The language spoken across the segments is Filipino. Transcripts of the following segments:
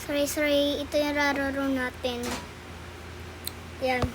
Sorry. Ito yung rararo natin. Yan.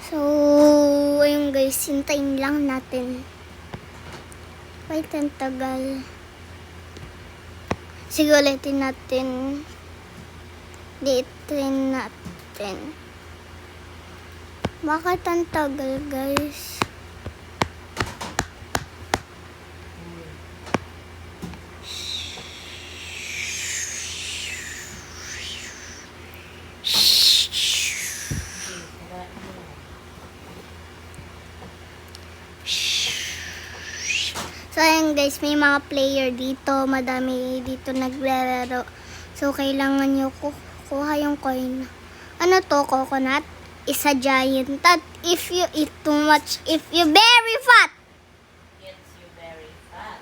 So, ayun guys, hintayin lang natin. Wait, ang tagal. Sige, ulitin natin. Diitin natin. Bakit ang tagal, guys? So, ayan guys, may mga player dito. Madami dito naglalaro. So, kailangan nyo kuha yung coin. Ano to, coconut? Is a giant that if you eat too much, if you very fat. Yes, you very fat.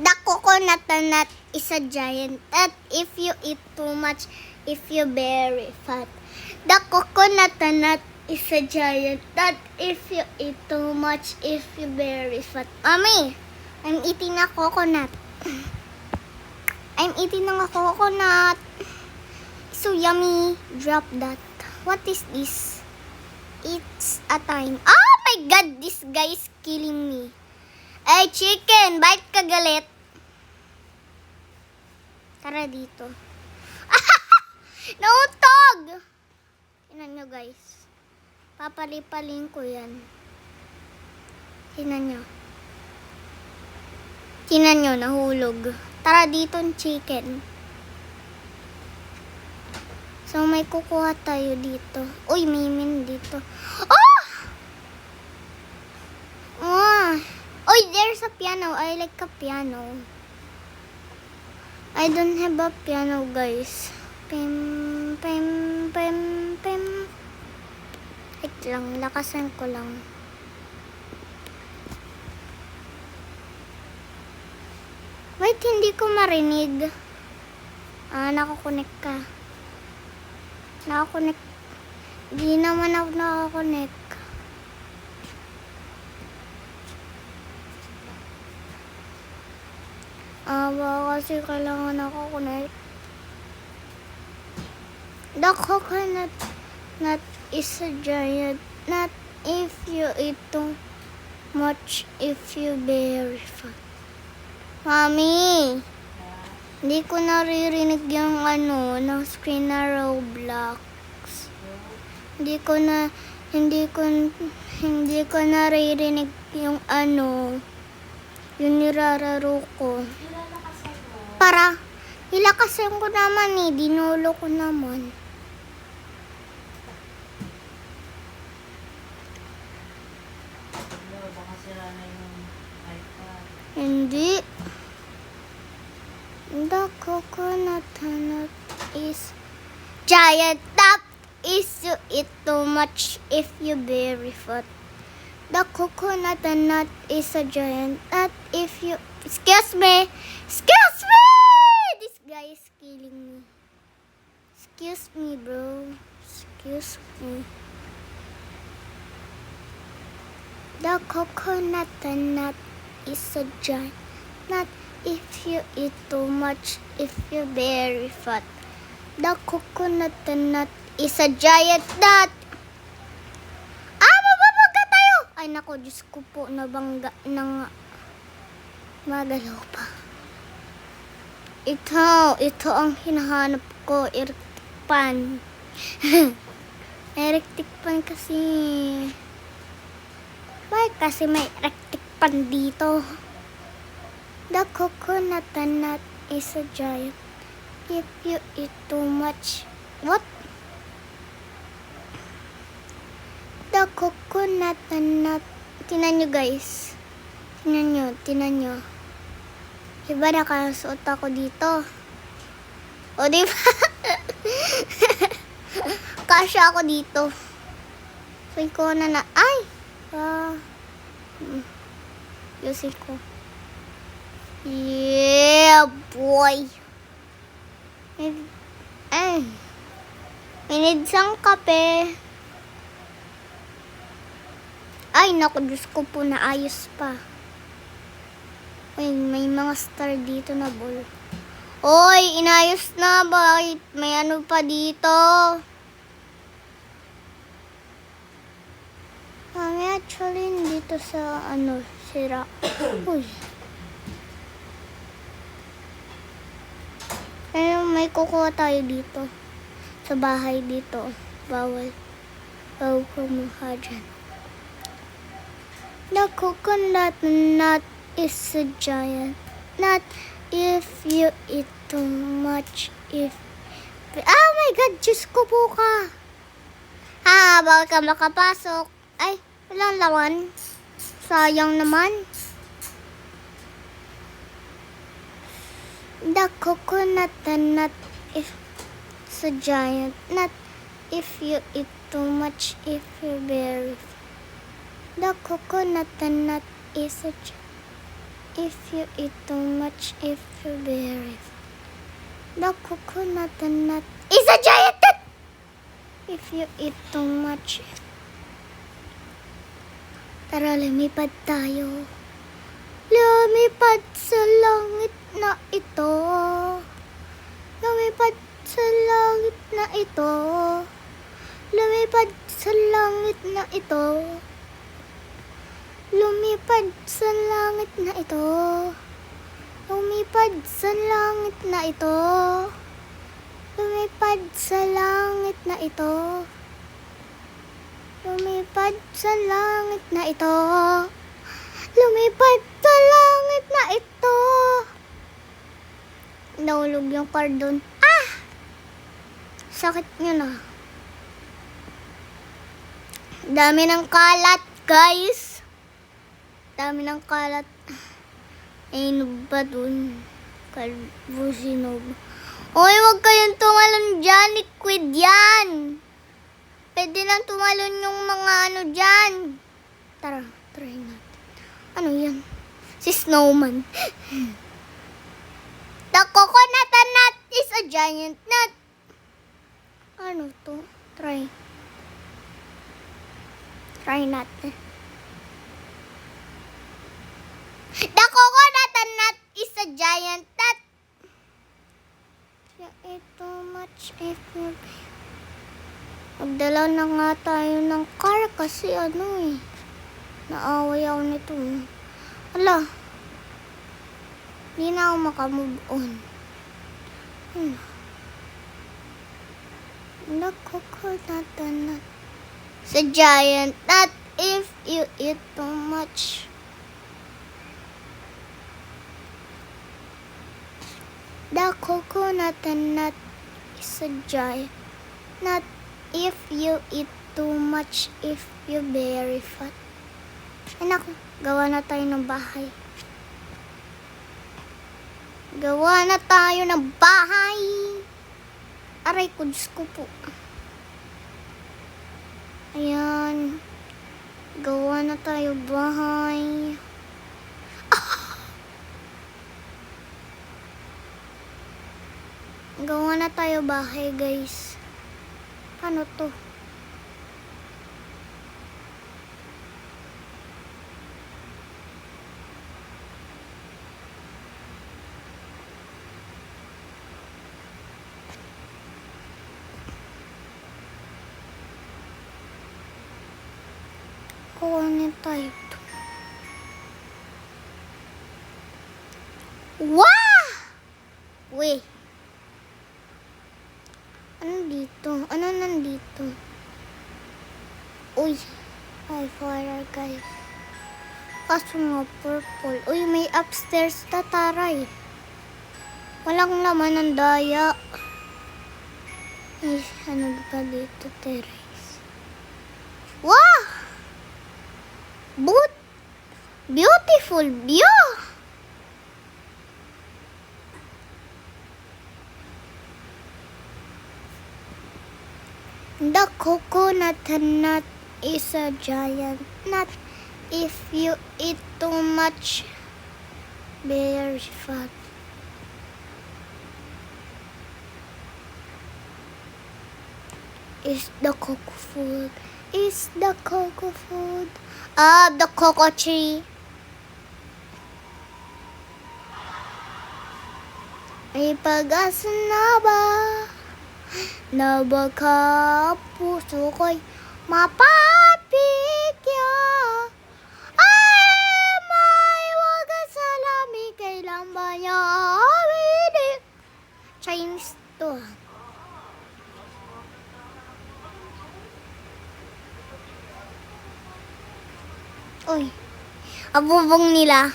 The coconut nut is a giant that if you eat too much, if you very fat. The coconut nut is a giant that if you eat too much, if you very fat. Mommy, I'm eating a coconut. I'm eating a coconut. So yummy. Drop that. What is this? It's a time. Oh my god, this guy is killing me. Hey chicken, bite ka galit. Tara dito. Nautog! Tingnan nyo guys. Papalipalin ko yan. Tingnan nyo. Tingnan nyo, nahulog. Tara dito ang chicken. So, may kukuha tayo dito. Uy, may min dito. Oh! Oh! Uy, there's a piano. I like a piano. I don't have a piano, guys. Pim. Wait lang, lakasan ko lang. Wait, hindi ko marinig. Nakakonect ka. Nakakonect. Di naman ako nakakonect. Baka kasi kailangan nakakonect. The coconut nut is a giant nut if you eat too much, if you very fat. Mami! Hindi ko naririnig yung ng screen na Roblox. Hindi ko naririnig yung yung nirararo ko. Para, ilakasan ko naman dinulo ko naman. Baka sira na yung iPad. Hindi. The coconut nut is giant that is you eat too much if you very fat. The coconut nut is a giant nut if you... Excuse me! Excuse me! This guy is killing me. Excuse me, bro. Excuse me. The coconut nut is a giant nut if you eat too much, if you very fat. The coconut nut is a giant nut. Mababangga tayo! Ay nako, Diyos ko po, nabangga ng magalaw pa. Ito ang hinahanap ko, electric pan. Electric pan kasi. Bakit kasi may electric pan dito? The coconut nut is a giant if you eat too much. What? The coconut nut. Tingnan nyo guys. Tingnan nyo. Diba nakasuot ako dito? O diba? Kasya ako dito. So ko na. Ay! Yusin ko. Yeah, boy. Minid sang kape. Ay, naku, Diyos ko po, naayos pa. Uy, may mga star dito na ball. Oy, inayos na. Bakit may ano pa dito? Actually, dito sa sira. Uy. May kukuha tayo dito. Sa bahay dito. Bawal. Bawal kumuha dyan. The coconut nut is a giant nut if you eat too much. Oh my God! Diyos ko po ka! Bawal ka makapasok. Ay, walang laman. Sayang naman. The coconut nut is a giant nut if you eat too much. If you're very The coconut nut is a if you eat too much. If you're very The coconut nut is a giant nut if you eat too much. Tara, lumipad tayo. Lumipad sa langit na ito. Lumipad sa langit na ito. Lumipad sa langit na ito. Lumipad sa langit na ito. Lumipad sa langit na ito. Lumipad sa langit na ito. Lumipad sa langit na ito. Lumipad sa langit na ito. Nahulog yung cardon. Sakit nyo na. Dami ng kalat, guys. Dami ng kalat. Ay, ba dun? Kalbusinob. Uy, huwag kayong tumalon dyan. Liquid yan. Pwede lang tumalon yung mga dyan. Tara, try natin. Ano yan? Si Snowman. The coconut nut is a giant nut. Ano to? Try. Try natin. The coconut nut is a giant nut. You eat too much if you... Magdala na nga tayo ng car kasi naaway ako nito. Ala. Hindi na ako makamove on. The coconut nut is a giant nut if you eat too much. The coconut nut is a giant nut if you eat too much. If you're very fat. Anak, gawa na tayo ng bahay. Gawa na tayo ng bahay. Aray ko, Diyos ko po. Ayan. Gawa na tayo bahay. Gawa na tayo bahay, guys. Ano to? Kuhanin tayo to. Wow! Wait. Ano dito? Ano nandito? Uy. Ay, fire guys. Kaso nga purple. Uy, may upstairs na taray. Walang laman ng daya. Ay, ano ba dito? Terrace. Wow! Beautiful view! The coconut nut is a giant nut if you eat too much. Very fat. Is the cocoa food? Is the cocoa food? The cocoa tree. May pag-asa na ba? Na baka puso ko'y mapapigyan? Ay, may wagas sa lamig, kailan ba niya aaminin? Chinese to. Uy, abubong nila.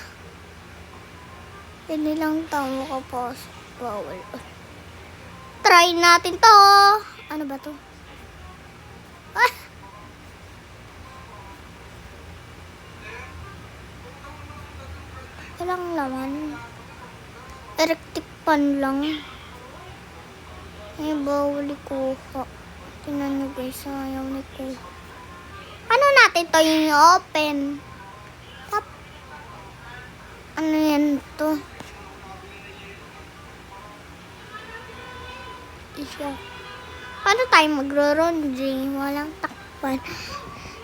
Hindi lang tao kapasok. Bawal. Try natin to. Ano ba to? Ah! Walang laman. Electric pan lang. Ay, bawal ikuha. Tingnan nyo guys, ayaw ni kuha. Ano natin to yung open? Tap. Ano yan to? Isa. Paano tayo magro-laundry? Walang takpan.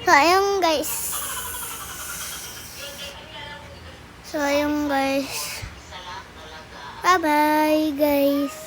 So, ayun guys. Bye-bye guys.